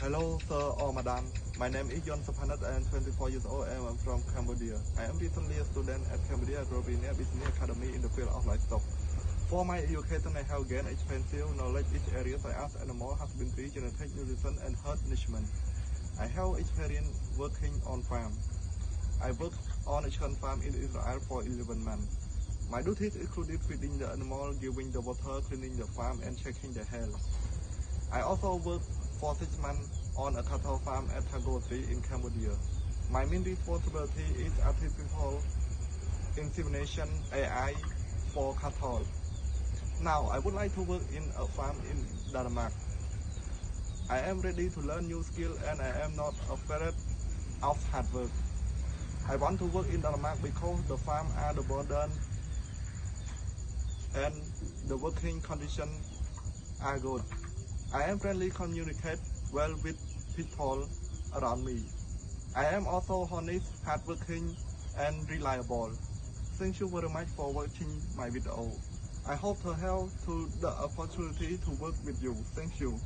Hello, sir or madam. My name is Yon Sapanat. I am 24 years old and I am from Cambodia. I am recently a student at Cambodia Robina Business Academy in the field of livestock. For my education, I have gained extensive knowledge in each area such as animal husbandry, genetic nutrition, and herd management. I have experience working on farm. I worked on a chicken farm in Israel for 11 months. My duties included feeding the animal, giving the water, cleaning the farm, and checking the health. I also worked for 6 months on a cattle farm at Tagotri in Cambodia. My main responsibility is artificial insemination AI for cattle. Now I would like to work in a farm in Denmark. I am ready to learn new skills and I am not afraid of hard work. I want to work in Denmark because the farm are the burden and the working conditions are good. I am friendly, communicate well with people around me. I am also honest, hardworking, and reliable. Thank you very much for watching my video. I hope to have the opportunity to work with you. Thank you.